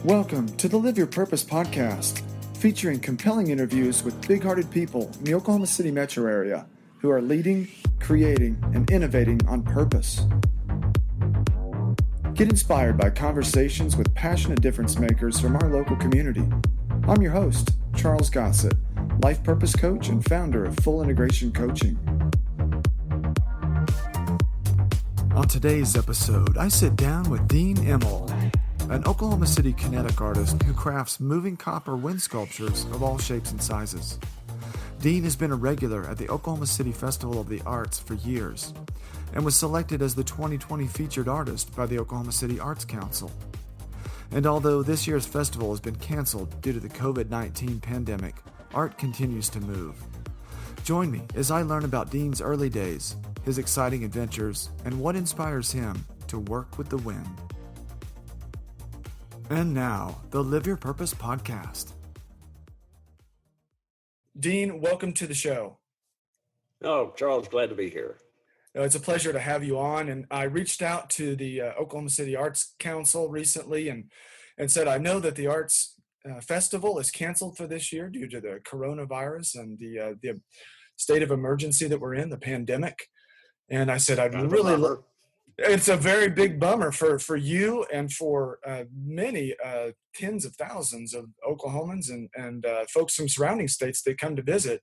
Welcome to the Live Your Purpose podcast, featuring compelling interviews with big-hearted people in the Oklahoma City metro area who are leading, creating, and innovating on purpose. Get inspired by conversations with passionate difference makers from our local community. I'm your host, Charles Gossett, life purpose coach and founder of Full Integration Coaching. On today's episode, I sit down with Dean Imel, an Oklahoma City kinetic artist who crafts moving copper wind sculptures of all shapes and sizes. Dean has been a regular at the Oklahoma City Festival of the Arts for years and was selected as the 2020 featured artist by the Oklahoma City Arts Council. And although this year's festival has been canceled due to the COVID-19 pandemic, art continues to move. Join me as I learn about Dean's early days, his exciting adventures, and what inspires him to work with the wind. And now, the Live Your Purpose podcast. Dean, welcome to the show. Oh, Charles, glad to be here. It's a pleasure to have you on. And I reached out to the Oklahoma City Arts Council recently and said, I know that the Arts Festival is canceled for this year due to the coronavirus and the state of emergency that we're in, the pandemic. And I said, it's a very big bummer for you and for many tens of thousands of Oklahomans and folks from surrounding states that come to visit.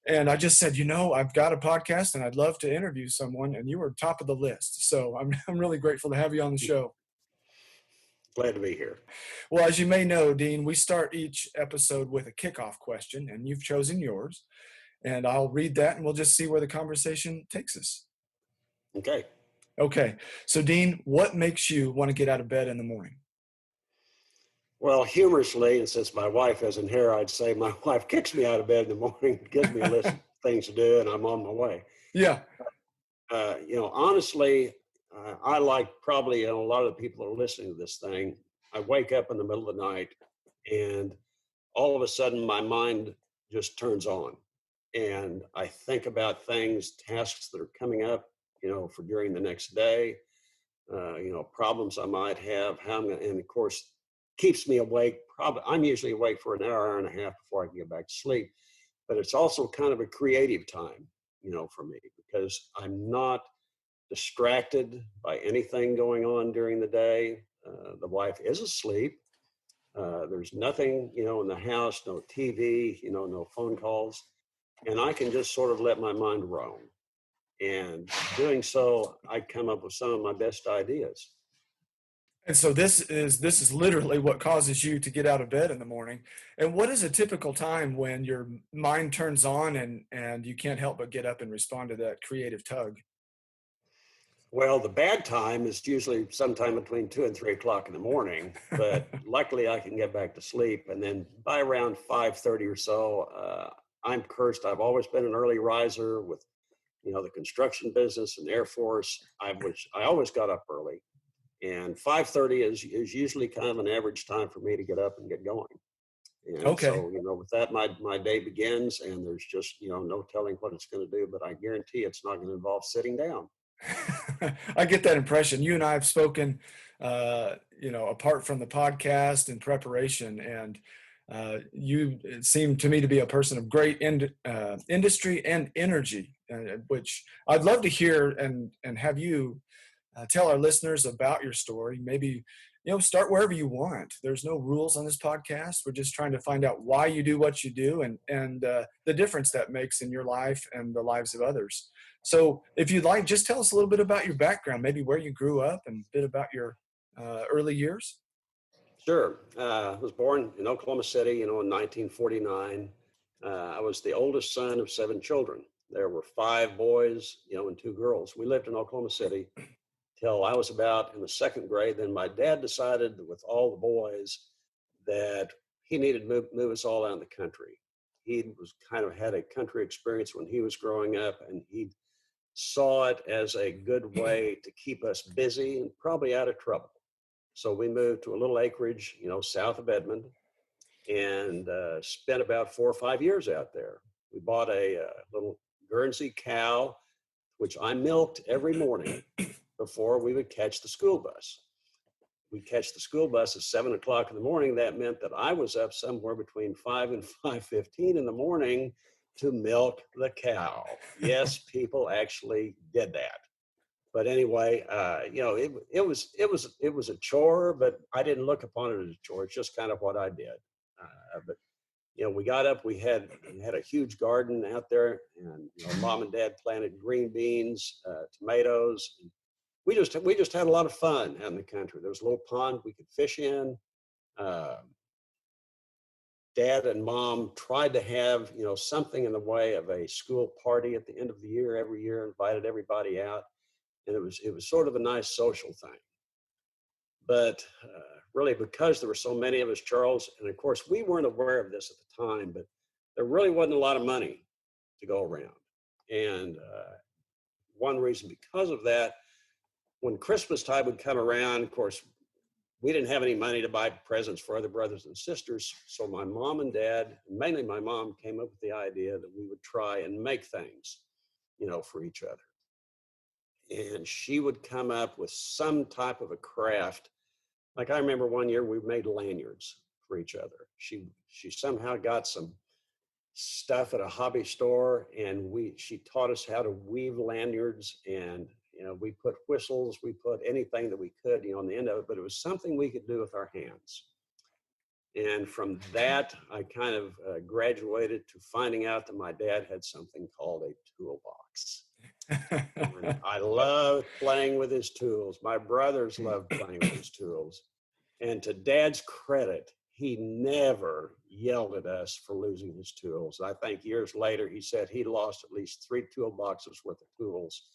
And I just said, I've got a podcast and I'd love to interview someone, and you were top of the list. So I'm really grateful to have you on the show. Glad to be here. Well, as you may know, Dean, we start each episode with a kickoff question, and you've chosen yours. And I'll read that and we'll just see where the conversation takes us. Okay. So, Dean, what makes you want to get out of bed in the morning? Well, humorously, and since my wife isn't here, I'd say my wife kicks me out of bed in the morning, gives me a list of things to do, and I'm on my way. Yeah. Honestly, I like probably a lot of the people that are listening to this thing. I wake up in the middle of the night, and all of a sudden my mind just turns on. And I think about things, tasks that are coming up, for during the next day, problems I might have, and of course, keeps me awake. I'm usually awake for an hour and a half before I can get back to sleep. But it's also kind of a creative time, for me, because I'm not distracted by anything going on during the day. The wife is asleep. There's nothing, in the house, no TV, no phone calls. And I can just sort of let my mind roam. And doing so, I come up with some of my best ideas. And so this is literally what causes you to get out of bed in the morning. And what is a typical time when your mind turns on and you can't help but get up and respond to that creative tug? Well, the bad time is usually sometime between 2 and 3 o'clock in the morning, but luckily I can get back to sleep. And then by around 5:30 or so, I'm cursed. I've always been an early riser with, the construction business and Air Force. I always got up early, and 5:30 is usually kind of an average time for me to get up and get going. And okay. So, with that, my day begins, and there's just, no telling what it's going to do, but I guarantee it's not going to involve sitting down. I get that impression. You and I have spoken, apart from the podcast and preparation, and you seem to me to be a person of great industry and energy, which I'd love to hear and have you tell our listeners about your story. Maybe, start wherever you want. There's no rules on this podcast. We're just trying to find out why you do what you do and the difference that makes in your life and the lives of others. So if you'd like, just tell us a little bit about your background, maybe where you grew up and a bit about your early years. Sure. I was born in Oklahoma City, in 1949. I was the oldest son of 7 children. There were 5 boys, and 2 girls. We lived in Oklahoma City till I was about in the 2nd grade. Then my dad decided that with all the boys that he needed to move us all out in the country. He was kind of had a country experience when he was growing up, and he saw it as a good way to keep us busy and probably out of trouble. So we moved to a little acreage, south of Edmond, and spent about 4 or 5 years out there. We bought a little Guernsey cow, which I milked every morning before we would catch the school bus. we'd catch the school bus at 7 o'clock in the morning. That meant that I was up somewhere between 5 and 5:15 in the morning to milk the cow. Yes, people actually did that. But anyway, it was a chore, but I didn't look upon it as a chore. It's just kind of what I did. But we got up. We had a huge garden out there, and mom and dad planted green beans, tomatoes. And we just had a lot of fun out in the country. There was a little pond we could fish in. Uh, Dad and mom tried to have something in the way of a school party at the end of the year every year, invited everybody out, and it was sort of a nice social thing. But really, because there were so many of us, Charles, and of course we weren't aware of this at the time, but there really wasn't a lot of money to go around. And one reason because of that, when Christmas time would come around, of course, we didn't have any money to buy presents for other brothers and sisters. So my mom and dad, mainly my mom, came up with the idea that we would try and make things, for each other. And she would come up with some type of a craft. Like I remember one year we made lanyards for each other. She somehow got some stuff at a hobby store, and she taught us how to weave lanyards, and we put whistles, we put anything that we could on the end of it, but it was something we could do with our hands. And from that, I kind of graduated to finding out that my dad had something called a toolbox. And I loved playing with his tools. My brothers loved playing with his tools. And to Dad's credit, he never yelled at us for losing his tools. I think years later, he said he lost at least 3 toolboxes worth of tools,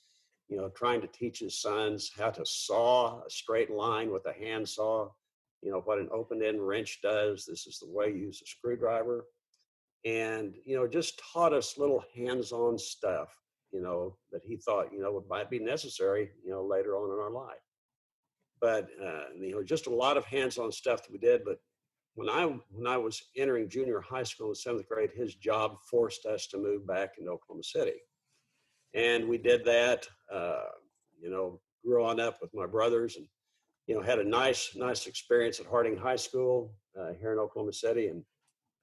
trying to teach his sons how to saw a straight line with a handsaw, what an open end wrench does. This is the way you use a screwdriver. And, just taught us little hands-on stuff, that he thought, might be necessary, later on in our life. But, just a lot of hands-on stuff that we did. But when I was entering junior high school in 7th grade, his job forced us to move back into Oklahoma City. And we did that, grew on up with my brothers, and, had a nice experience at Harding High School here in Oklahoma City. And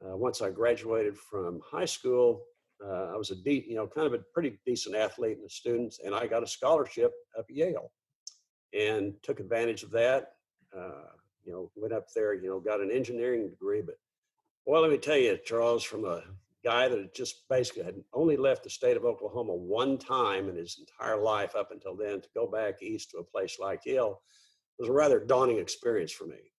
once I graduated from high school, I was kind of a pretty decent athlete and a student, and I got a scholarship up at Yale and took advantage of that. Went up there, got an engineering degree. But, well, let me tell you, Charles, from a guy that had just basically had only left the state of Oklahoma one time in his entire life up until then, to go back east to a place like Yale was a rather daunting experience for me.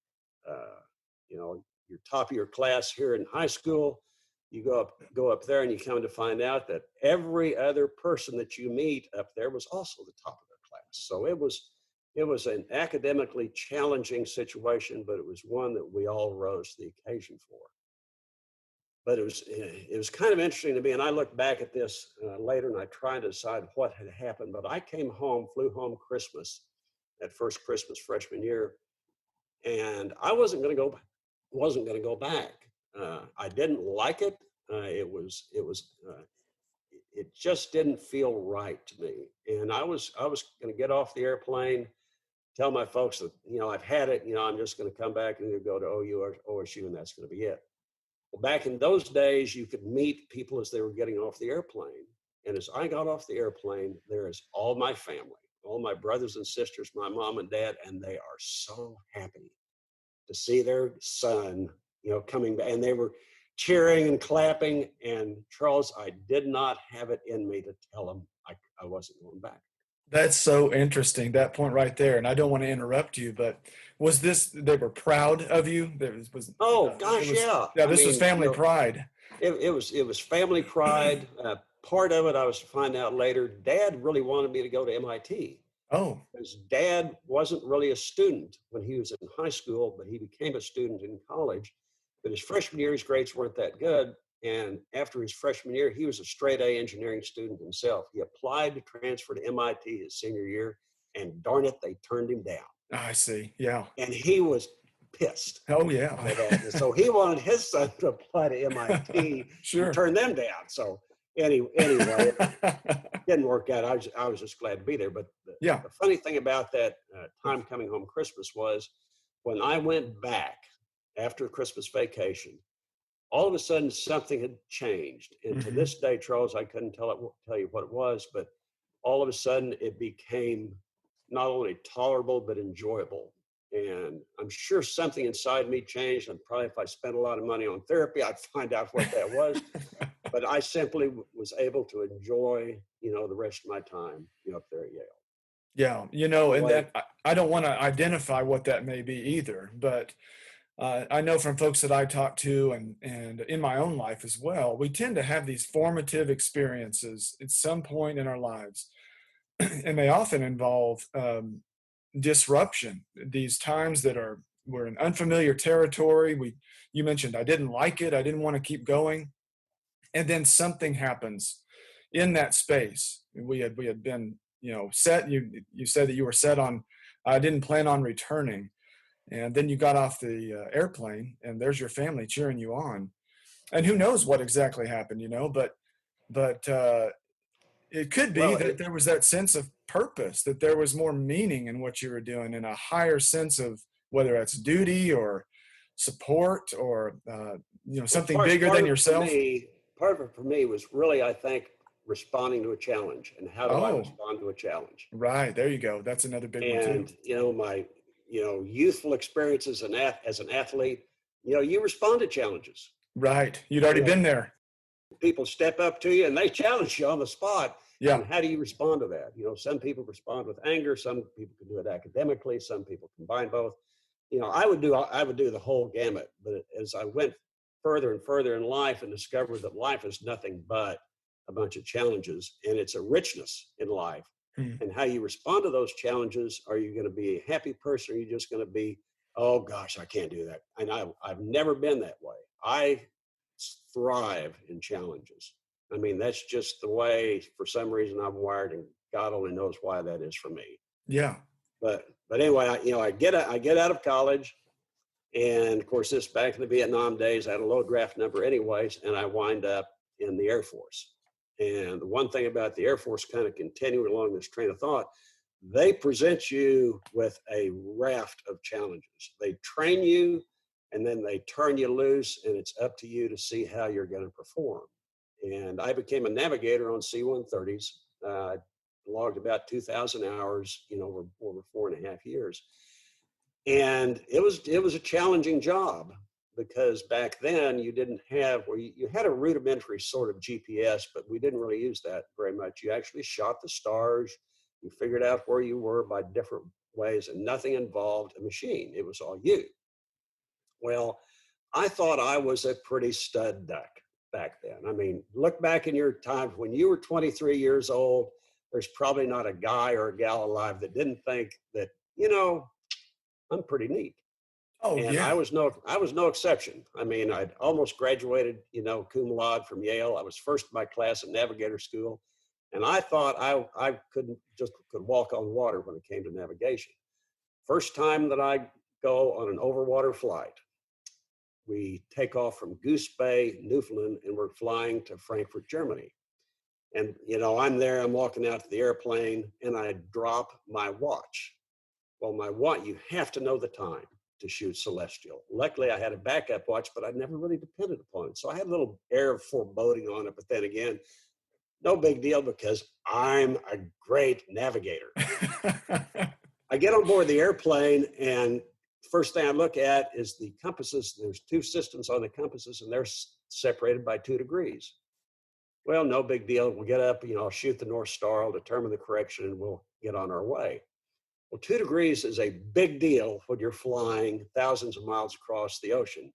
You're top of your class here in high school. You go up there, and you come to find out that every other person that you meet up there was also the top of their class. So it was an academically challenging situation, but it was one that we all rose to the occasion for. But it was kind of interesting to me, and I look back at this later, and I try to decide what had happened. But I flew home Christmas, that first Christmas freshman year, and I wasn't going to go back. I didn't like it. It just didn't feel right to me, and I was going to get off the airplane, tell my folks that I've had it. I'm just going to come back and either go to OU or OSU, and that's going to be it. Well, back in those days, you could meet people as they were getting off the airplane. And as I got off the airplane, there is all my family, all my brothers and sisters, my mom and dad, and they are so happy to see their son, coming back. And they were cheering and clapping. And Charles, I did not have it in me to tell them I wasn't going back. That's so interesting, that point right there. And I don't want to interrupt you, but they were proud of you? Oh, gosh, yeah. Yeah, this was family pride. It was family pride. Part of it, I was to find out later, Dad really wanted me to go to MIT. Oh. Because Dad wasn't really a student when he was in high school, but he became a student in college. But his freshman year, his grades weren't that good. And after his freshman year, he was a straight A engineering student himself. He applied to transfer to MIT his senior year, and darn it, they turned him down. I see. Yeah. And he was pissed. Oh, yeah. And so he wanted his son to apply to MIT Sure. and turn them down. So anyway, it didn't work out. I was just glad to be there. But the funny thing about that time coming home Christmas was when I went back after Christmas vacation, all of a sudden something had changed. And to Hmm. this day, Charles, I couldn't tell you what it was, but all of a sudden it became not only tolerable, but enjoyable. And I'm sure something inside me changed. And probably if I spent a lot of money on therapy, I'd find out what that was. But I simply was able to enjoy, the rest of my time, up there at Yale. Yeah, and Anyway, that I don't want to identify what that may be either, but I know from folks that I talk to and in my own life as well, we tend to have these formative experiences at some point in our lives, and they often involve disruption. These times that we're in unfamiliar territory. You mentioned I didn't like it, I didn't want to keep going, and then something happens in that space. We had been set. You said that you were set on. I didn't plan on returning, and then you got off the airplane, and there's your family cheering you on. And who knows what exactly happened, but it could be well, that there was that sense of purpose, that there was more meaning in what you were doing, and a higher sense of whether that's duty or support or well, something bigger than yourself. part of it for me was really, I think, responding to a challenge. And how do I Oh, respond to a challenge? right. There you go. That's another big one too. And my youthful experience as as an athlete, you respond to challenges. Right. You'd already You know, been there. people step up to you and they challenge you on the spot. Yeah. And how do you respond to that? Some people respond with anger. Some people can do it academically. Some people combine both. I would do the whole gamut. But as I went further and further in life and discovered that life is nothing but a bunch of challenges, and it's a richness in life. Hmm. And how you respond to those challenges, are you going to be a happy person, or are you just going to be, oh gosh, I can't do that? And I've never been that way. I thrive in challenges. I mean, that's just the way, for some reason, I'm wired, and God only knows why that is for me. Yeah. But anyway, I get out of college, and of course, this back in the Vietnam days, I had a low draft number, anyways, and I wind up in the Air Force. And the one thing about the Air Force, kind of continuing along this train of thought, they present you with a raft of challenges. They train you, and then they turn you loose, and it's up to you to see how you're going to perform. And I became a navigator on C-130s. Logged about 2,000 hours, over 4.5 years. And it was a challenging job, because back then you didn't have, or you had a rudimentary sort of GPS, but we didn't really use that very much. You actually shot the stars. You figured out where you were by different ways, and nothing involved a machine. It was all you. Well, I thought I was a pretty stud duck back then. I mean, look back in your time when you were 23 years old, there's probably not a guy or a gal alive that didn't think that, I'm pretty neat. Oh, And I yeah. was no exception. I mean, I'd almost graduated, cum laude from Yale. I was first in my class at navigator school, and I thought I could walk on water when it came to navigation. First time that I go on an overwater flight, we take off from Goose Bay, Newfoundland, and we're flying to Frankfurt, Germany. And I'm there. I'm walking out to the airplane, and I drop my watch. Well, my watch, you have to know the time to shoot celestial. Luckily, I had a backup watch, but I never really depended upon it. So I had a little air of foreboding on it. But then again, no big deal, because I'm a great navigator. I get on board the airplane, and first thing I look at is the compasses. There's two systems on the compasses, and they're separated by 2 degrees. Well, no big deal. We'll get up, I'll shoot the North Star, I'll determine the correction, and we'll get on our way. Well, 2 degrees is a big deal when you're flying thousands of miles across the ocean.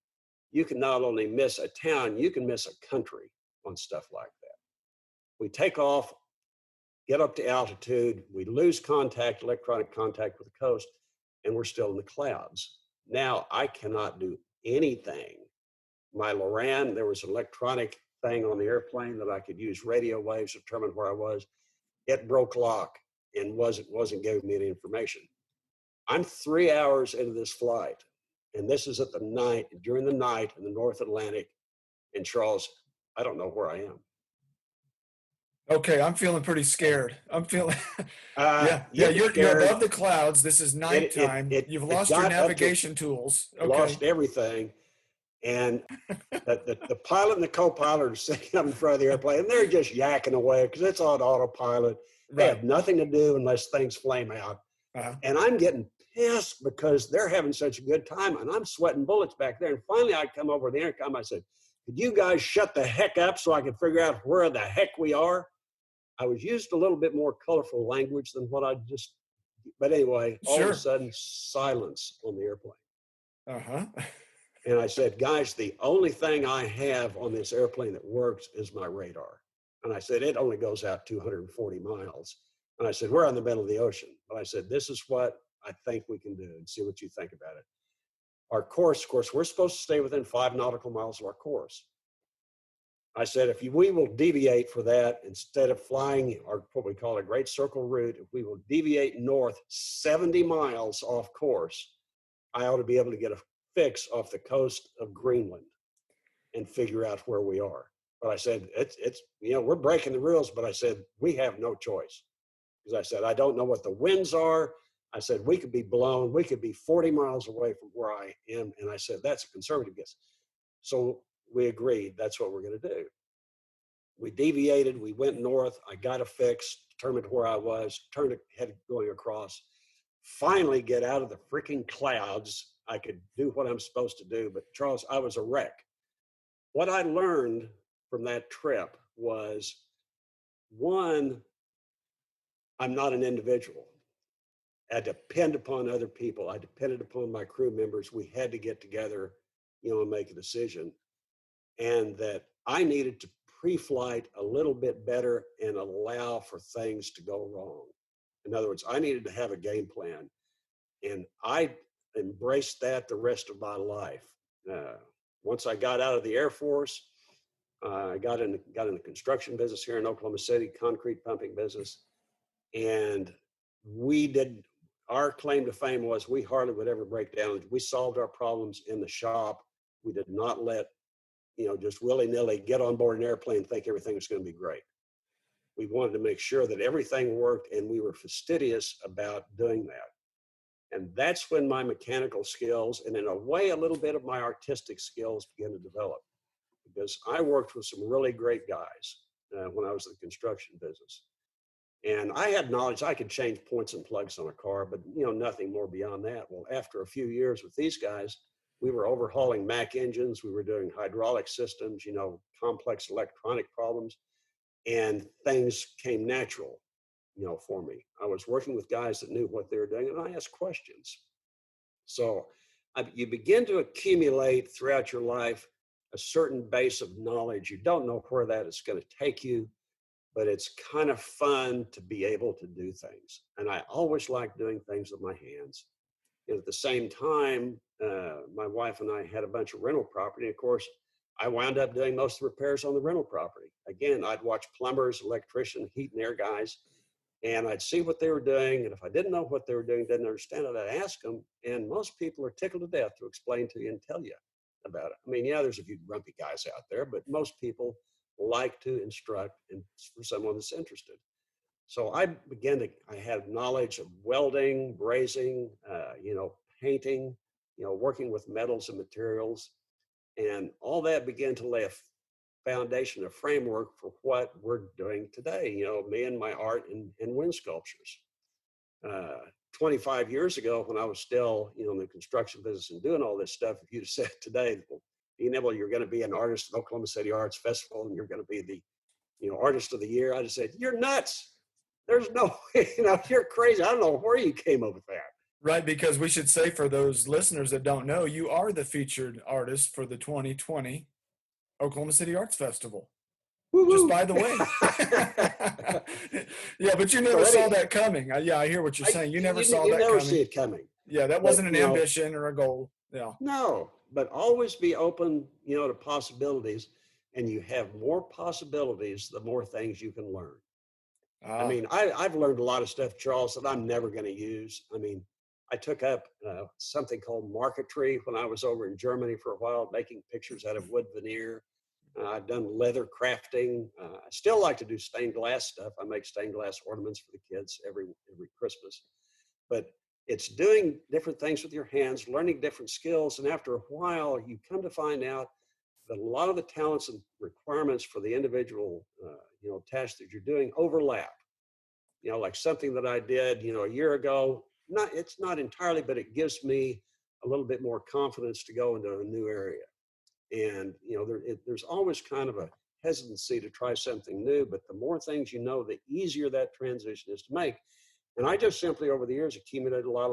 You can not only miss a town, you can miss a country on stuff like that. We take off, get up to altitude, we lose contact, electronic contact with the coast, and we're still in the clouds. Now I cannot do anything. My Loran, there was an electronic thing on the airplane that I could use radio waves to determine where I was. It broke lock and wasn't giving me any information. I'm 3 hours into this flight, and this is during the night in the North Atlantic. And Charles, I don't know where I am. Okay, I'm feeling pretty scared. I'm feeling, yeah, yeah. You be You're scared. above the clouds. This is nighttime. You've It lost your got up to, navigation tools. lost Okay, everything. And the pilot and the co-pilot are sitting up in front of the airplane, and they're just yakking away because it's on autopilot. They right. have nothing to do unless things flame out. Uh-huh. And I'm getting pissed because they're having such a good time, and I'm sweating bullets back there. And finally, I come over the intercom. I said, "Could you guys shut the heck up so I can figure out where the heck we are?" I was used a little bit more colorful language than what I just. But anyway, all of a Sure. sudden, silence on the airplane. Uh-huh. And I said, "Guys, the only thing I have on this airplane that works is my radar." And I said, "It only goes out 240 miles." And I said, "We're on the middle of the ocean." But I said, "This is what I think we can do, and see what you think about it." Our course, of course, we're supposed to stay within 5 nautical miles of our course. I said, we will deviate for that, instead of flying our what we call a great circle route, if we will deviate north 70 miles off course, I ought to be able to get a fix off the coast of Greenland and figure out where we are. But I said, it's we're breaking the rules, but I said, we have no choice. Because I said, I don't know what the winds are. I said, we could be blown. We could be 40 miles away from where I am. And I said, that's a conservative guess. So we agreed that's what we're going to do. We deviated. We went north. I got a fix, determined where I was, turned head going across. Finally get out of the freaking clouds. I could do what I'm supposed to do. But Charles, I was a wreck. What I learned from that trip was, one, I'm not an individual. I depend upon other people. I depended upon my crew members. We had to get together, and make a decision. And that I needed to pre-flight a little bit better and allow for things to go wrong. In other words, I needed to have a game plan. And I embraced that the rest of my life. Once I got out of the Air Force, I got in the construction business here in Oklahoma City, concrete pumping business. And our claim to fame was we hardly would ever break down. We solved our problems in the shop. We did not let, just willy-nilly get on board an airplane and think everything was going to be great. We wanted to make sure that everything worked, and we were fastidious about doing that. And that's when my mechanical skills, and in a way, a little bit of my artistic skills, began to develop. Because I worked with some really great guys when I was in the construction business. And I had knowledge, I could change points and plugs on a car, but nothing more beyond that. Well, after a few years with these guys, we were overhauling Mack engines, we were doing hydraulic systems, complex electronic problems, and things came natural, for me. I was working with guys that knew what they were doing, and I asked questions. So you begin to accumulate throughout your life a certain base of knowledge. You don't know where that is going to take you, but it's kind of fun to be able to do things. And I always like doing things with my hands. And at the same time, my wife and I had a bunch of rental property. Of course, I wound up doing most of the repairs on the rental property. Again, I'd watch plumbers, electricians, heat and air guys, and I'd see what they were doing. And if I didn't know what they were doing, didn't understand it, I'd ask them. And most people are tickled to death to explain to you and tell you about it. I mean, yeah, there's a few grumpy guys out there, but most people like to instruct, and for someone that's interested. So I had knowledge of welding, brazing, painting, working with metals and materials. And all that began to lay a foundation, a framework for what we're doing today, me and my art and wind sculptures. 25 years ago, when I was still, in the construction business and doing all this stuff, if you'd said today, well, Dean Imel, you're going to be an artist at Oklahoma City Arts Festival and you're going to be the, artist of the year, I'd have said, you're nuts. There's no way, you're crazy. I don't know where you came up with that. Right, because we should say, for those listeners that don't know, you are the featured artist for the 2020 Oklahoma City Arts Festival. Woo-hoo. Just by the way. Yeah, but you never saw that coming. Yeah, I hear what you're saying. You never saw that never coming. see it coming. Yeah, that wasn't an ambition or a goal. Yeah. No, but always be open, to possibilities. And you have more possibilities, the more things you can learn. I mean, I've learned a lot of stuff, Charles, that I'm never going to use. I mean, I took up something called marquetry when I was over in Germany for a while, making pictures out of wood veneer. I've done leather crafting. I still like to do stained glass stuff. I make stained glass ornaments for the kids every Christmas. But it's doing different things with your hands, learning different skills. And after a while, you come to find out that a lot of the talents and requirements for the individual, tasks that you're doing overlap. Like something that I did, a year ago, it's not entirely, but it gives me a little bit more confidence to go into a new area. And, there's always kind of a hesitancy to try something new, but the more things you know, the easier that transition is to make. And I just simply over the years accumulated a lot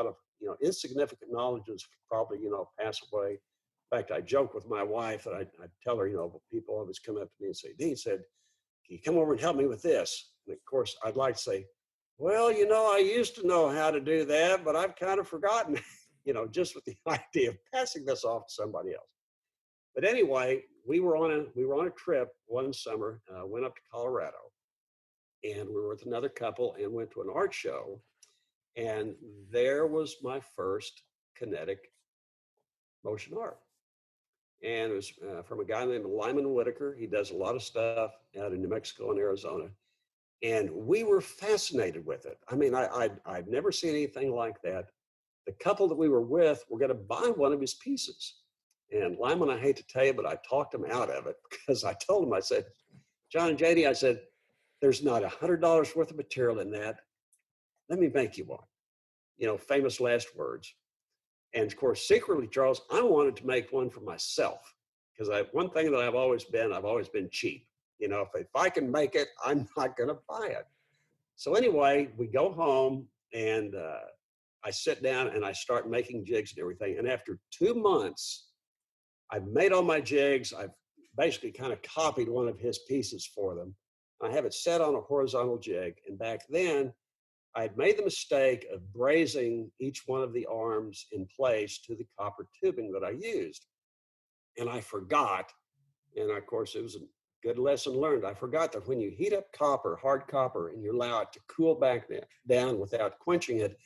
of insignificant knowledge that's probably, pass away. In fact, I joke with my wife and I tell her, people always come up to me and say, Dean said, can you come over and help me with this? And of course, I'd like to say, well, I used to know how to do that, but I've kind of forgotten, just with the idea of passing this off to somebody else. But anyway, we were on a trip one summer, went up to Colorado, and we were with another couple and went to an art show. And there was my first kinetic motion art. And it was from a guy named Lyman Whitaker. He does a lot of stuff out in New Mexico and Arizona. And we were fascinated with it. I mean, I'd never seen anything like that. The couple that we were with were going to buy one of his pieces. And Lyman, I hate to tell you, but I talked him out of it because I told him, I said, John and JD, I said, there's not $100 worth of material in that. Let me make you one. Famous last words. And of course, secretly, Charles, I wanted to make one for myself because one thing that I've always been cheap. If I can make it, I'm not going to buy it. So anyway, we go home and I sit down and I start making jigs and everything. And after 2 months, I've made all my jigs. I've basically kind of copied one of his pieces for them. I have it set on a horizontal jig. And back then, I'd made the mistake of brazing each one of the arms in place to the copper tubing that I used. And I forgot, and of course, it was a good lesson learned. I forgot that when you heat up copper, hard copper, and you allow it to cool back down without quenching it,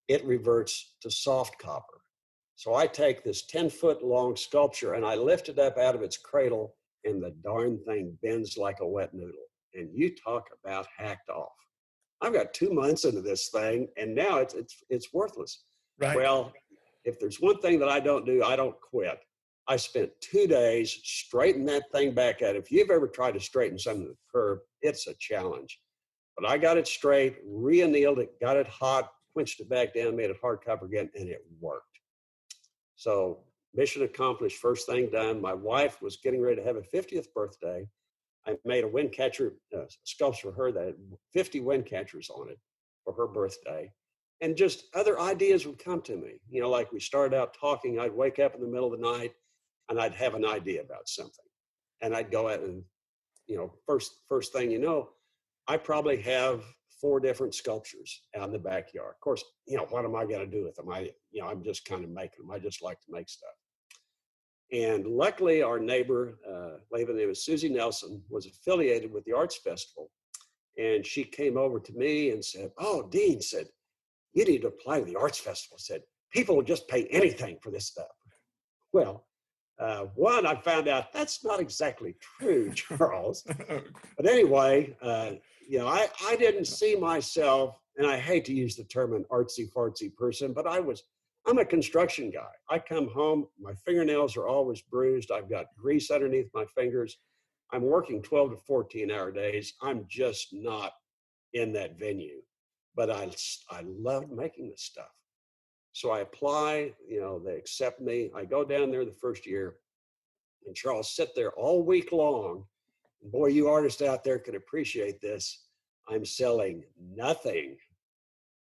it reverts to soft copper. So I take this 10-foot long sculpture and I lift it up out of its cradle and the darn thing bends like a wet noodle. And you talk about hacked off. I've got 2 months into this thing and now it's worthless. Right. Well, if there's one thing that I don't do, I don't quit. I spent 2 days straightening that thing back out. If you've ever tried to straighten something to the curve, it's a challenge. But I got it straight, re-annealed it, got it hot, quenched it back down, made it hard copper again, and it worked. So mission accomplished, first thing done. My wife was getting ready to have a 50th birthday. I made a wind catcher sculpture for her that had 50 wind catchers on it for her birthday. And just other ideas would come to me. Like we started out talking, I'd wake up in the middle of the night and I'd have an idea about something. And I'd go out and, first thing I probably have 4 different sculptures out in the backyard. Of course, what am I going to do with them? I'm just kind of making them. I just like to make stuff. And luckily, our neighbor, lady by the name of Susie Nelson, was affiliated with the Arts Festival. And she came over to me and said, oh, Dean said, you need to apply to the Arts Festival. Said, people will just pay anything for this stuff. Well, one, I found out that's not exactly true, Charles. But anyway, I didn't see myself, and I hate to use the term an artsy-fartsy person, but I'm a construction guy. I come home, my fingernails are always bruised. I've got grease underneath my fingers. I'm working 12 to 14-hour days. I'm just not in that venue. But I love making this stuff. So I apply, they accept me. I go down there the first year, and Charles, sit there all week long. Boy, you artists out there can appreciate this. I'm selling nothing.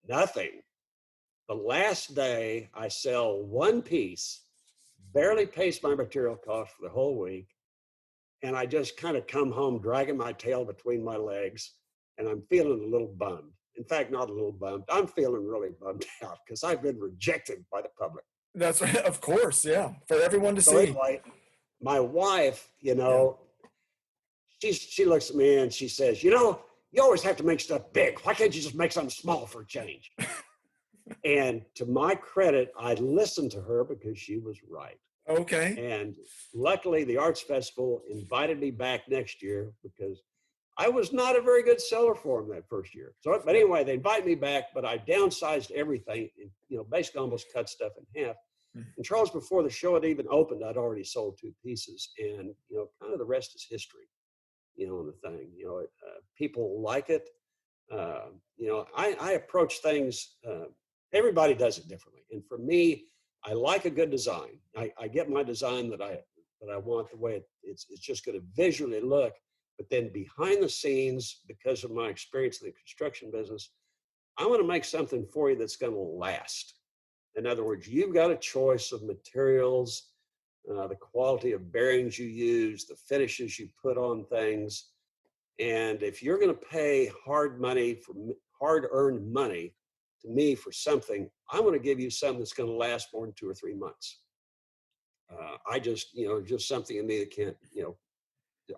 The last day I sell one piece, barely pays my material cost for the whole week. And I just kind of come home dragging my tail between my legs, and I'm feeling a little bummed. In fact, not a little bummed. I'm feeling really bummed out because I've been rejected by the public. That's right. Of course. Yeah. For everyone to So see. anyway, my wife, she looks at me and she says, you always have to make stuff big. Why can't you just make something small for a change? And to my credit, I listened to her because she was right. Okay. And luckily, the Arts Festival invited me back next year because I was not a very good seller for them that first year. So, but anyway, they invited me back, but I downsized everything and, basically almost cut stuff in half. And Charles, before the show had even opened, I'd already sold 2 pieces, and kind of the rest is history. On the thing, people like it. I approach things. Everybody does it differently, and for me, I like a good design. I get my design that I want the way it's just going to visually look. But then behind the scenes, because of my experience in the construction business, I want to make something for you that's going to last. In other words, you've got a choice of materials, the quality of bearings you use, the finishes you put on things. And if you're going to pay hard-earned money to me for something, I'm going to give you something that's going to last more than 2 or 3 months. I just, just something in me that can't,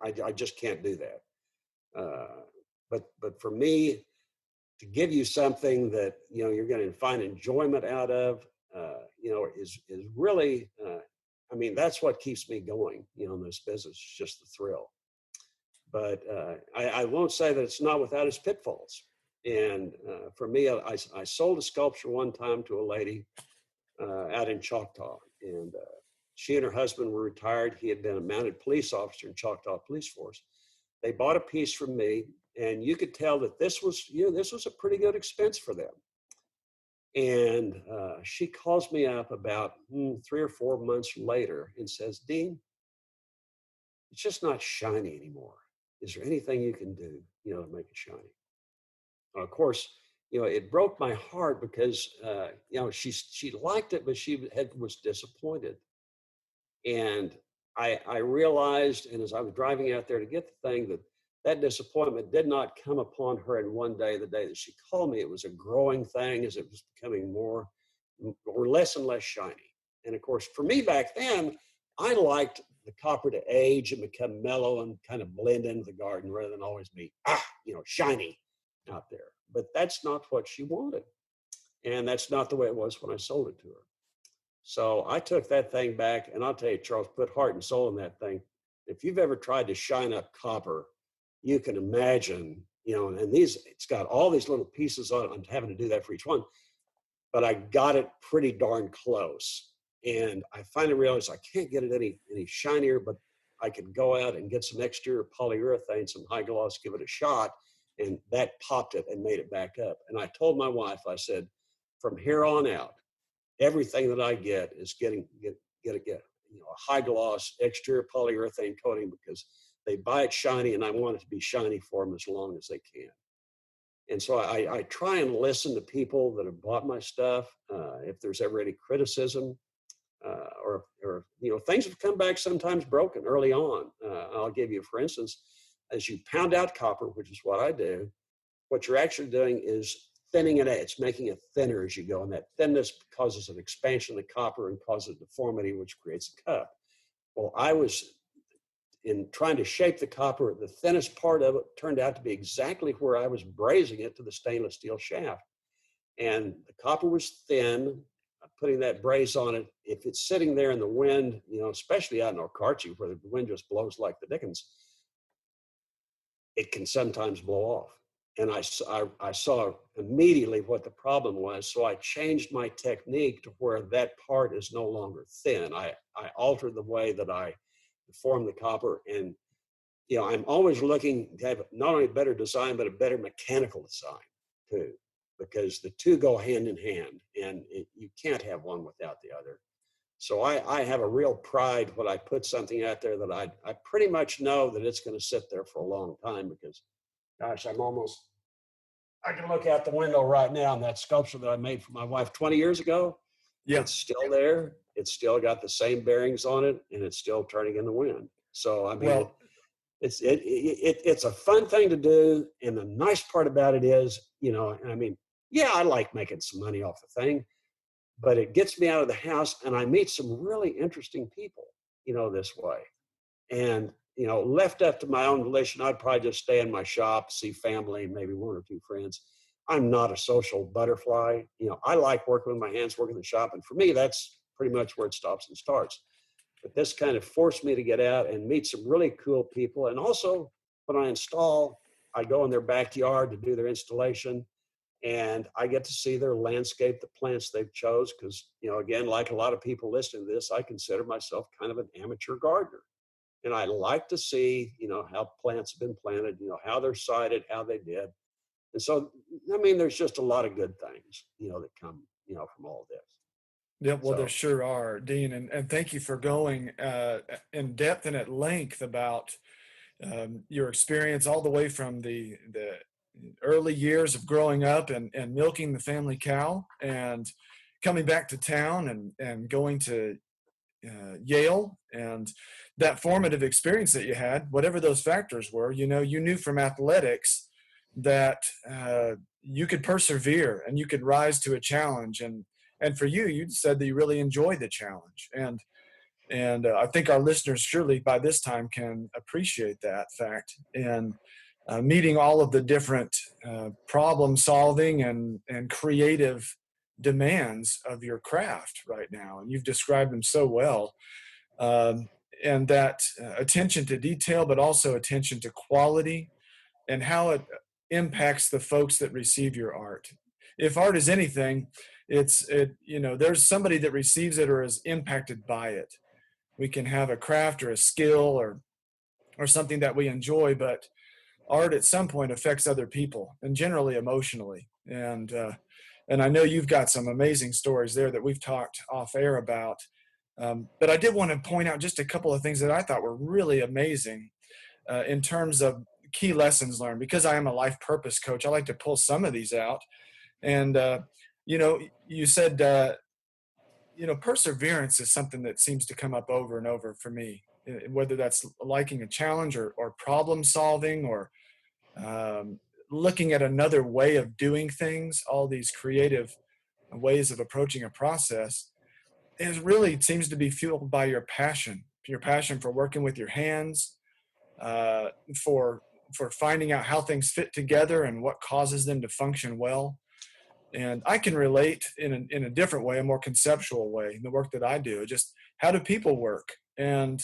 I just can't do that. But for me, to give you something that you're going to find enjoyment out of, is really, that's what keeps me going, in this business, just the thrill. But I won't say that it's not without its pitfalls. And for me, I sold a sculpture one time to a lady out in Choctaw, and she and her husband were retired. He had been a mounted police officer in Choctaw Police Force. They bought a piece from me, and you could tell that this was a pretty good expense for them. And she calls me up about 3 or 4 months later and says, "Dean, it's just not shiny anymore. Is there anything you can do, to make it shiny?" Of course, it broke my heart because, she liked it, but she was disappointed. And I realized, and as I was driving out there to get the thing, that disappointment did not come upon her in one day, the day that she called me. It was a growing thing as it was becoming more or less and less shiny. And of course, for me back then, I liked the copper to age and become mellow and kind of blend into the garden rather than always be, shiny out there. But that's not what she wanted. And that's not the way it was when I sold it to her. So I took that thing back, and I'll tell you, Charles, put heart and soul in that thing. If you've ever tried to shine up copper, you can imagine, and it's got all these little pieces on it. I'm having to do that for each one, but I got it pretty darn close. And I finally realized I can't get it any shinier, but I could go out and get some exterior polyurethane, some high gloss, give it a shot, and that popped it and made it back up. And I told my wife, I said, from here on out, everything that I get is get a high gloss exterior polyurethane coating because they buy it shiny, and I want it to be shiny for them as long as they can. And so I try and listen to people that have bought my stuff. If there's ever any criticism, or things have come back sometimes broken early on. I'll give you, for instance, as you pound out copper, which is what I do, what you're actually doing is thinning it. It's making it thinner as you go, and that thinness causes an expansion of the copper and causes deformity, which creates a cup. Well, I was in trying to shape the copper, the thinnest part of it turned out to be exactly where I was brazing it to the stainless steel shaft. And the copper was thin, putting that braze on it. If it's sitting there in the wind, especially out in Okarche where the wind just blows like the dickens, it can sometimes blow off. And I saw immediately what the problem was. So I changed my technique to where that part is no longer thin. I altered the way that I form the copper. And, I'm always looking to have not only a better design, but a better mechanical design too, because the two go hand in hand, and you can't have one without the other. So I have a real pride when I put something out there that I pretty much know that it's going to sit there for a long time because, gosh, I can look out the window right now and that sculpture that I made for my wife 20 years ago. Yeah. It's still there. It's still got the same bearings on it, and it's still turning in the wind. So, Well, it's a fun thing to do. And the nice part about it is, yeah, I like making some money off the thing, but it gets me out of the house and I meet some really interesting people, this way. And, left up to my own volition, I'd probably just stay in my shop, see family, maybe 1 or 2 friends. I'm not a social butterfly. I like working with my hands, working in the shop. And for me, that's pretty much where it stops and starts. But this kind of forced me to get out and meet some really cool people. And also, when I install, I go in their backyard to do their installation, and I get to see their landscape, the plants they've chose. Because, again, like a lot of people listening to this, I consider myself kind of an amateur gardener. And I like to see, how plants have been planted, how they're sited, how they did. And so, I mean, there's just a lot of good things, that come, from all this. Yeah, well, there So, sure are, Dean, and thank you for going in depth and at length about your experience all the way from the early years of growing up and milking the family cow and coming back to town and going to Yale, and that formative experience that you had, whatever those factors were, you knew from athletics that you could persevere and you could rise to a challenge. And for you, you said that you really enjoyed the challenge. And I think our listeners surely by this time can appreciate that fact. And meeting all of the different problem solving and creative demands of your craft right now. And you've described them so well. Um, and that attention to detail, but also attention to quality and how it impacts the folks that receive your art. If art is anything, there's somebody that receives it or is impacted by it. We can have a craft or a skill or something that we enjoy, but art at some point affects other people and generally emotionally. And I know you've got some amazing stories there that we've talked off air about. But I did want to point out just a couple of things that I thought were really amazing in terms of key lessons learned. Because I am a life purpose coach, I like to pull some of these out. And you said perseverance is something that seems to come up over and over for me, whether that's liking a challenge or problem solving or um, looking at another way of doing things, all these creative ways of approaching a process. It really seems to be fueled by your passion for working with your hands, uh, for for finding out how things fit together and what causes them to function well. And I can relate in a different way, a more conceptual way, in the work that I do. Just how do people work, and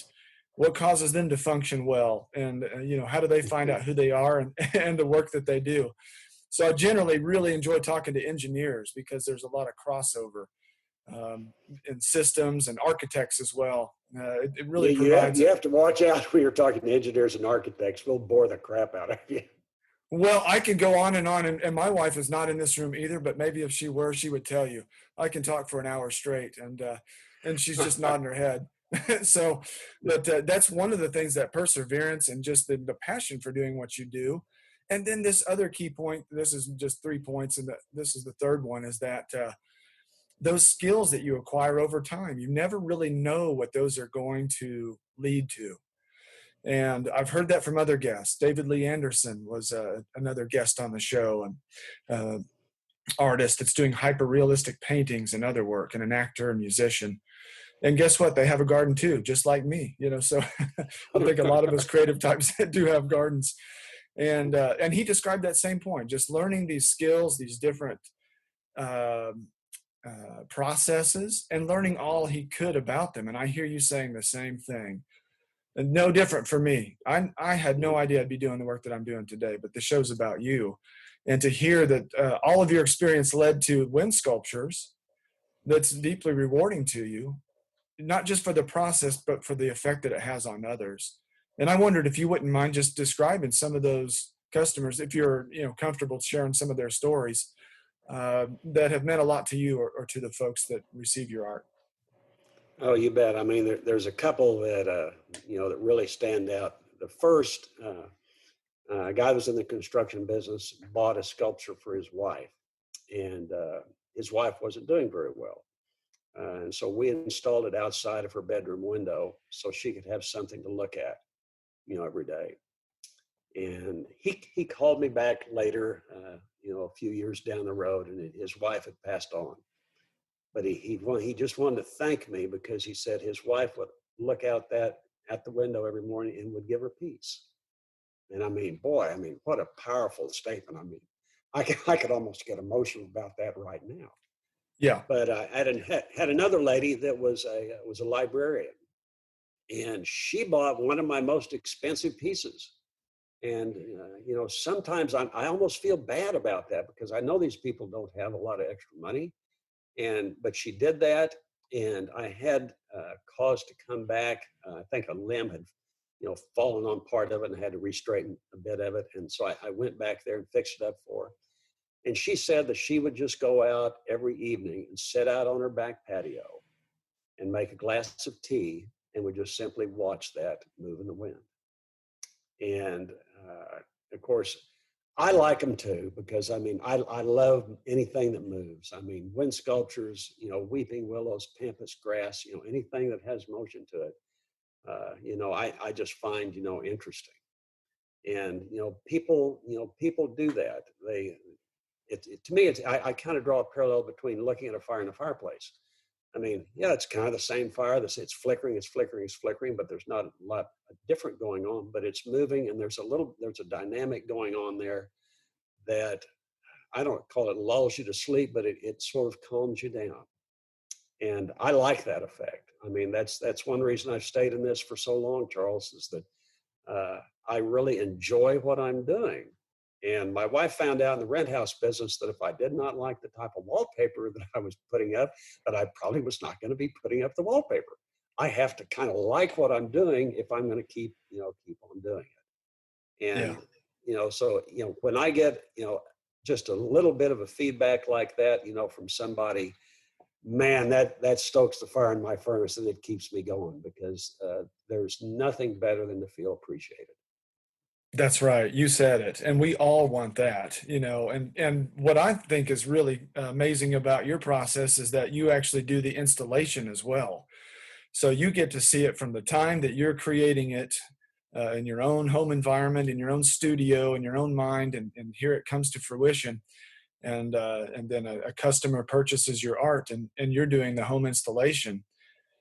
what causes them to function well, and how do they find out who they are and and the work that they do. So I generally really enjoy talking to engineers because there's a lot of crossover in systems and architects as well. It you, really you, have, provides you a have to watch out when you're talking to engineers and architects. We'll bore the crap out of you. well, I can go on, and my wife is not in this room either. But maybe if she were, she would tell you. I can talk for an hour straight, and she's just nodding her head. So, but that's one of the things, that perseverance and just the passion for doing what you do. And then this other key point. This is just 3 points, and this is the third one. Is that those skills that you acquire over time, you never really know what those are going to lead to. And I've heard that from other guests. David Lee Anderson was another guest on the show, and uh, artist that's doing hyper realistic paintings and other work, and an actor and musician. And guess what? They have a garden too, just like me. So I think a lot of us creative types do have gardens. And he described that same point, just learning these skills, these different um, processes, and learning all he could about them. And I hear you saying the same thing. And no different for me. I had no idea I'd be doing the work that I'm doing today, but the show's about you. And to hear that all of your experience led to wind sculptures, that's deeply rewarding to you, not just for the process, but for the effect that it has on others. And I wondered if you wouldn't mind just describing some of those customers, if you're comfortable sharing some of their stories that have meant a lot to you, or to the folks that receive your art. Oh, you bet. I mean, there's a couple that that really stand out. The first guy was in the construction business, bought a sculpture for his wife, and his wife wasn't doing very well, and so we installed it outside of her bedroom window so she could have something to look at, every day. And he called me back later, a few years down the road, and his wife had passed on. But he just wanted to thank me because he said his wife would look out that at the window every morning and would give her peace. And I mean, boy, what a powerful statement. I mean, I could almost get emotional about that right now. Yeah. But I had another lady that was a librarian, and she bought one of my most expensive pieces. And, sometimes I almost feel bad about that because I know these people don't have a lot of extra money. But she did that. And I had cause to come back. I think a limb had, fallen on part of it and had to re-straighten a bit of it. And so I went back there and fixed it up for her. And she said that she would just go out every evening and sit out on her back patio and make a glass of tea and would just simply watch that move in the wind. And of course, I like them too, because I love anything that moves. I mean, wind sculptures, weeping willows, pampas grass, anything that has motion to it, I just find, interesting. And, people do that. To me, I kind of draw a parallel between looking at a fire in a fireplace. I mean, yeah, it's kind of the same fire. It's flickering, but there's not a lot different going on, but it's moving, and there's a dynamic going on there that I don't call it lulls you to sleep, but it sort of calms you down. And I like that effect. I mean, that's one reason I've stayed in this for so long, Charles, is that I really enjoy what I'm doing. And my wife found out in the rent house business that if I did not like the type of wallpaper that I was putting up, that I probably was not going to be putting up the wallpaper. I have to kind of like what I'm doing if I'm going to keep on doing it. Yeah. And, so, when I get, just a little bit of a feedback like that, from somebody, man, that stokes the fire in my furnace, and it keeps me going, because there's nothing better than to feel appreciated. That's right. You said it. And we all want that, and what I think is really amazing about your process is that you actually do the installation as well. So you get to see it from the time that you're creating it in your own home environment, in your own studio, in your own mind, and here it comes to fruition. And then a customer purchases your art, and you're doing the home installation.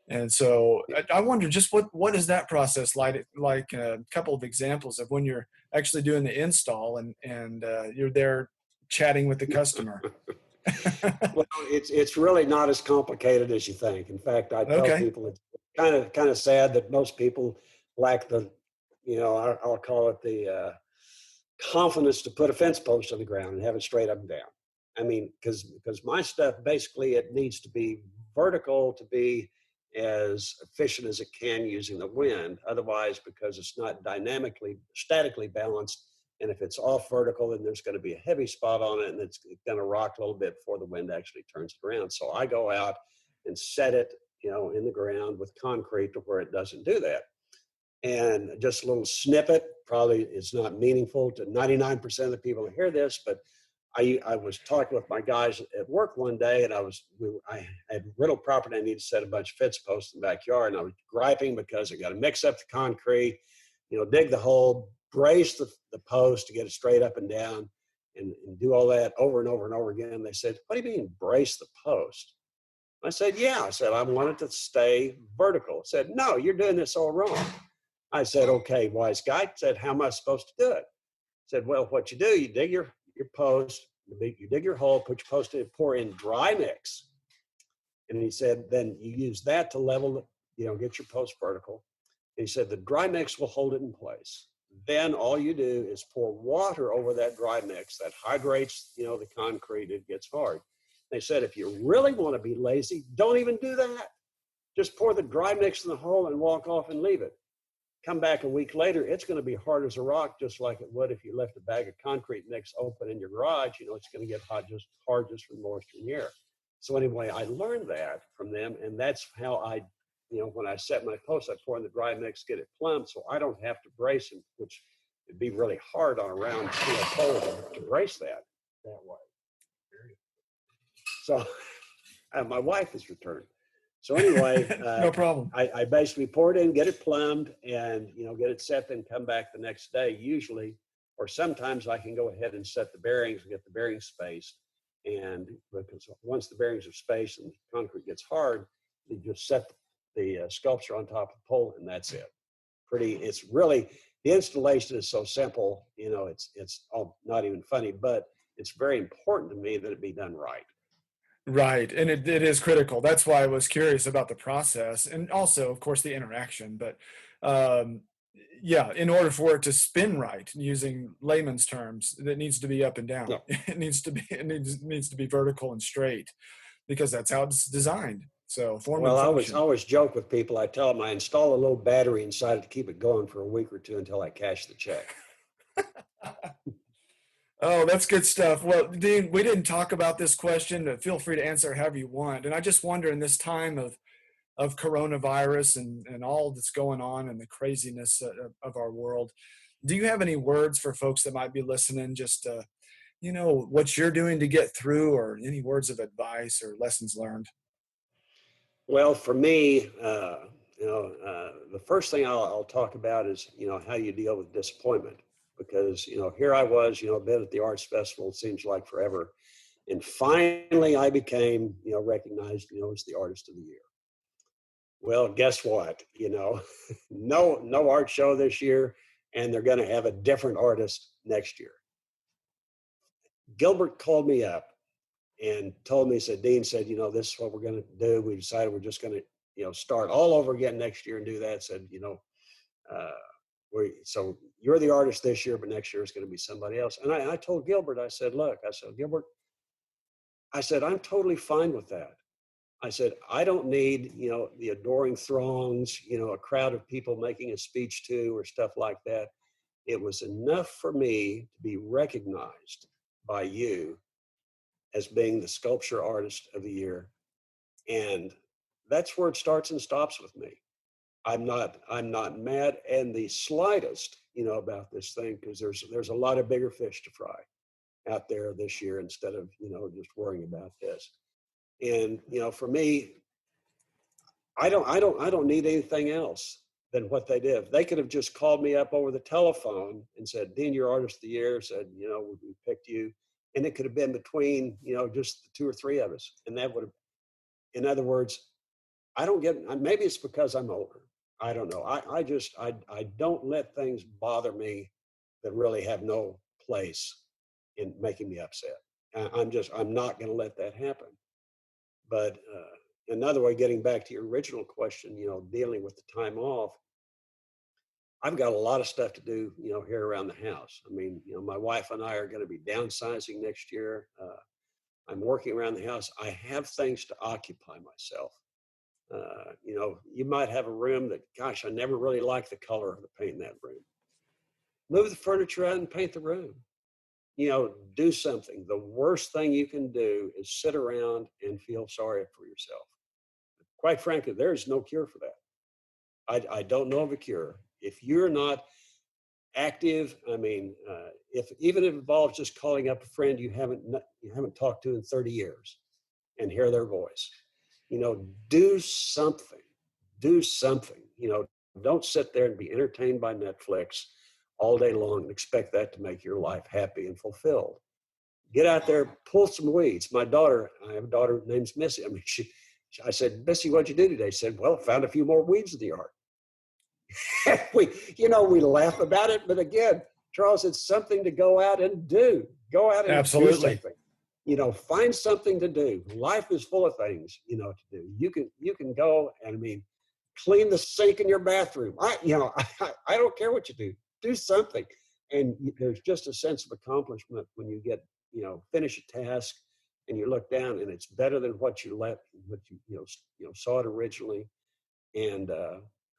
And so I wonder just what is that process like a couple of examples of when you're actually doing the install and you're there chatting with the customer. Well, it's really not as complicated as you think. In fact, I tell Okay. people it's kind of sad that most people lack the, I'll call it the confidence to put a fence post on the ground and have it straight up and down. I mean, because my stuff, basically it needs to be vertical to be as efficient as it can using the wind. Otherwise, because it's not statically balanced, and if it's off vertical, then there's going to be a heavy spot on it, and it's going to rock a little bit before the wind actually turns it around. So I go out and set it, in the ground with concrete to where it doesn't do that. And just a little snippet, probably is not meaningful to 99% of the people who hear this, but I was talking with my guys at work one day, and I had rental property. I needed to set a bunch of fence posts in the backyard, and I was griping because I got to mix up the concrete, dig the hole, brace the post to get it straight up and down, and do all that over and over and over again. They said, "What do you mean brace the post?" I said, "Yeah." I said, "I want it to stay vertical." I said, "No, you're doing this all wrong." I said, "Okay, wise guy." I said, "How am I supposed to do it?" I said, "Well, what you do, you dig your post, you dig your hole, put your post in, pour in dry mix." And he said, "Then you use that to level, get your post vertical." And he said, "The dry mix will hold it in place. Then all you do is pour water over that dry mix that hydrates, the concrete, it gets hard." They said, "If you really want to be lazy, don't even do that. Just pour the dry mix in the hole and walk off and leave it. Come back a week later, it's going to be hard as a rock, just like it would if you left a bag of concrete mix open in your garage. It's going to get hard just from moisture in the air." So anyway, I learned that from them, and that's how I, when I set my post, I pour in the dry mix, get it plumb, so I don't have to brace them, which it'd be really hard on a round steel pole to brace that way. So my wife has returned. So anyway, No problem. I basically pour it in, get it plumbed, and get it set, then come back the next day usually, or sometimes I can go ahead and set the bearings and get the bearings spaced. And because once the bearings are spaced and the concrete gets hard, you just set the sculpture on top of the pole, and that's it. It's really, the installation is so simple, it's all not even funny, but it's very important to me that it be done right. Right, and it is critical. That's why I was curious about the process and also, of course, the interaction, but, um, yeah, in order for it to spin right, using layman's terms, it needs to be up and down. No. It needs to be vertical and straight because that's how it's designed. So, form Well, and I function. always joke with people. I tell them I install a little battery inside it to keep it going for a week or two until I cash the check. Oh, that's good stuff. Well, Dean, we didn't talk about this question, but feel free to answer however you want. And I just wonder in this time of coronavirus and all that's going on and the craziness of our world, do you have any words for folks that might be listening? Just what you're doing to get through, or any words of advice or lessons learned? Well, for me, the first thing I'll talk about is, how you deal with disappointment. Because, here I was, been at the arts festival, it seems like forever. And finally I became, recognized, as the artist of the year. Well, guess what? No art show this year, and they're going to have a different artist next year. Gilbert called me up and told me, said, Dean said, this is what we're going to do. We decided we're just going to, start all over again next year and do that. Said, uh, so you're the artist this year, but next year it's going to be somebody else. And I told Gilbert, I said, look, I said, Gilbert, I said, I'm totally fine with that. I said, I don't need, the adoring throngs, a crowd of people making a speech to or stuff like that. It was enough for me to be recognized by you as being the sculpture artist of the year. And that's where it starts and stops with me. I'm not mad and the slightest, about this thing, because there's a lot of bigger fish to fry out there this year instead of, just worrying about this. And, for me, I don't need anything else than what they did. They could have just called me up over the telephone and said, Dean, you're artist of the year, said, we picked you. And it could have been between, just the two or three of us. And that would have, in other words, I don't get, maybe it's because I'm older. I don't know. I don't let things bother me that really have no place in making me upset. I'm not going to let that happen. But another way, getting back to your original question, dealing with the time off, I've got a lot of stuff to do, here around the house. I mean, my wife and I are going to be downsizing next year. I'm working around the house. I have things to occupy myself. You might have a room that, gosh, I never really liked the color of the paint in that room. Move the furniture out and paint the room. Do something. The worst thing you can do is sit around and feel sorry for yourself. Quite frankly, there's no cure for that. I don't know of a cure. If you're not active, I mean, if even if it involves just calling up a friend you haven't talked to in 30 years and hear their voice, do something. Do something. Don't sit there and be entertained by Netflix all day long and expect that to make your life happy and fulfilled. Get out there, pull some weeds. I have a daughter named Missy. I mean, I said, Missy, what'd you do today? She said, well, I found a few more weeds in the yard. we laugh about it, but again, Charles, it's something to go out and do. Go out and do Absolutely. something. Find something to do. Life is full of things, to do. You can go and, I mean, clean the sink in your bathroom. I don't care what you do. Do something. And there's just a sense of accomplishment when you get, finish a task and you look down and it's better than what you saw it originally. And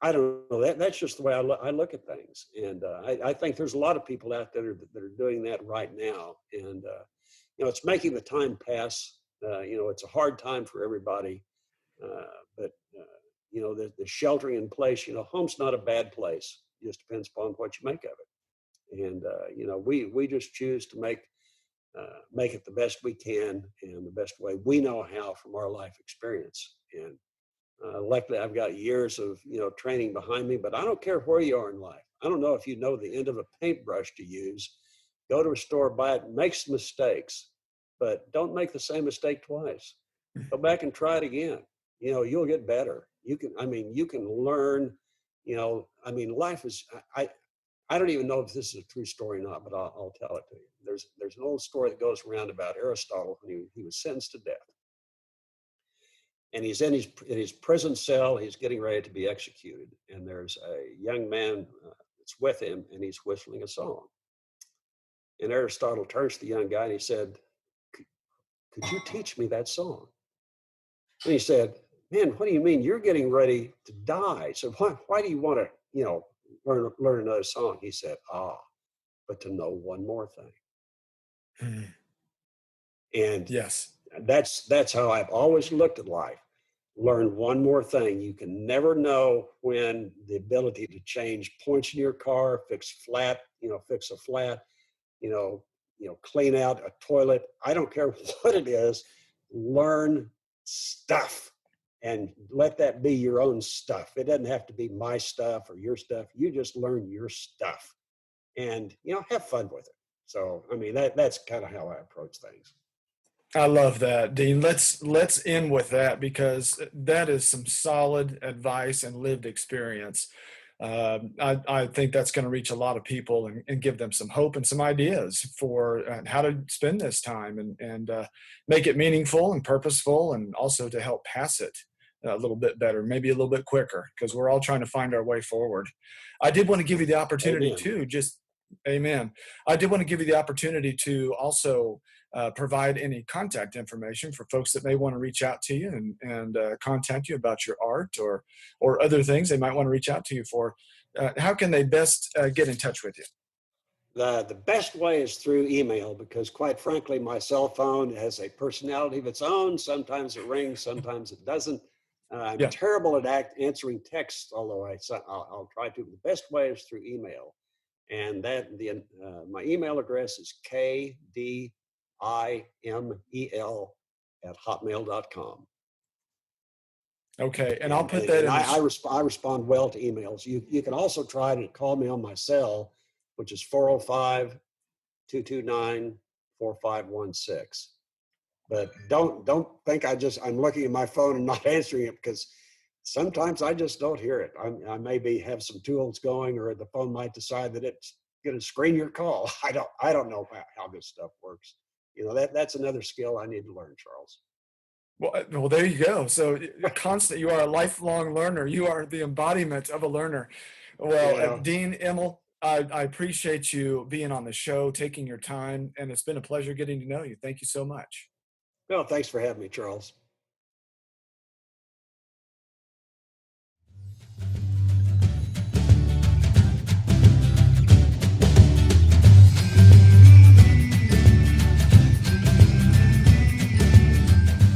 I don't know, that's just the way I look at things. And I think there's a lot of people out there that are doing that right now. And, it's making the time pass. It's a hard time for everybody. But the sheltering in place, home's not a bad place. It just depends upon what you make of it. And, we just choose to make it the best we can and the best way we know how from our life experience. And luckily, I've got years of training behind me, but I don't care where you are in life. I don't know if you know the end of a paintbrush to use. Go to a store, buy it, make some mistakes, but don't make the same mistake twice. Go back and try it again. You'll get better. You can learn. Life is. I don't even know if this is a true story or not, but I'll tell it to you. There's an old story that goes around about Aristotle when he was sentenced to death. and he's in his prison cell. He's getting ready to be executed, and there's a young man that's with him, and he's whistling a song. And Aristotle turns to the young guy and he said, "Could you teach me that song?" And he said, "Man, what do you mean? You're getting ready to die. So why do you want to, learn another song?" He said, but to know one more thing. Hmm. And Yes. that's how I've always looked at life. Learn one more thing. You can never know when the ability to change points in your car, fix a flat, you know, clean out a toilet. I don't care what it is. Learn stuff and let that be your own stuff. It doesn't have to be my stuff or your stuff. You just learn your stuff and, have fun with it. So, I mean, that's kind of how I approach things. I love that, Dean. Let's end with that because that is some solid advice and lived experience. I think that's going to reach a lot of people and give them some hope and some ideas for how to spend this time and make it meaningful and purposeful, and also to help pass it a little bit better, maybe a little bit quicker, because we're all trying to find our way forward. I did want to give you the opportunity Amen. to just, amen. I did want to give you the opportunity to also provide any contact information for folks that may want to reach out to you and contact you about your art or other things they might want to reach out to you for. How can they best get in touch with you? The best way is through email because, quite frankly, my cell phone has a personality of its own. Sometimes it rings, sometimes it doesn't. I'm Yeah. terrible at answering texts, although I'll try to. The best way is through email, and my email address is kdimel@hotmail.com. Okay. And I'll And put and, that and in the, I respond well to emails. You can also try to call me on my cell, which is 405-229-4516. But don't think I'm looking at my phone and not answering it, because sometimes I just don't hear it. I maybe have some tools going, or the phone might decide that it's going to screen your call. I don't know how this stuff works. That's another skill I need to learn, Charles. well, there you go. So you are a lifelong learner. You are the embodiment of a learner. Well, Yeah. Dean Imel, I appreciate you being on the show, taking your time, and it's been a pleasure getting to know you. Thank you so much. Well, thanks for having me, Charles.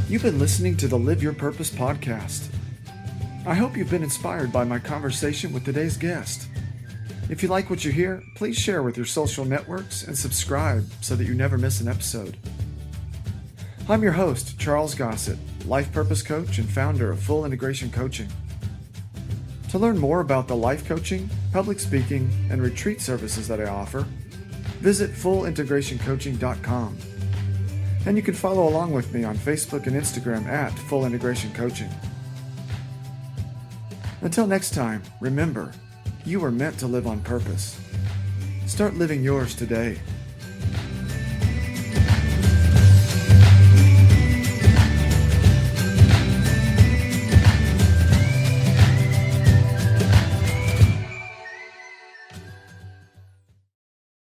You've been listening to the Live Your Purpose podcast. I hope you've been inspired by my conversation with today's guest. If you like what you hear, please share with your social networks and subscribe so that you never miss an episode. I'm your host, Charles Gossett, life purpose coach and founder of Full Integration Coaching. To learn more about the life coaching, public speaking, and retreat services that I offer, visit fullintegrationcoaching.com. And you can follow along with me on Facebook and Instagram at Full Integration Coaching. Until next time, remember, you were meant to live on purpose. Start living yours today.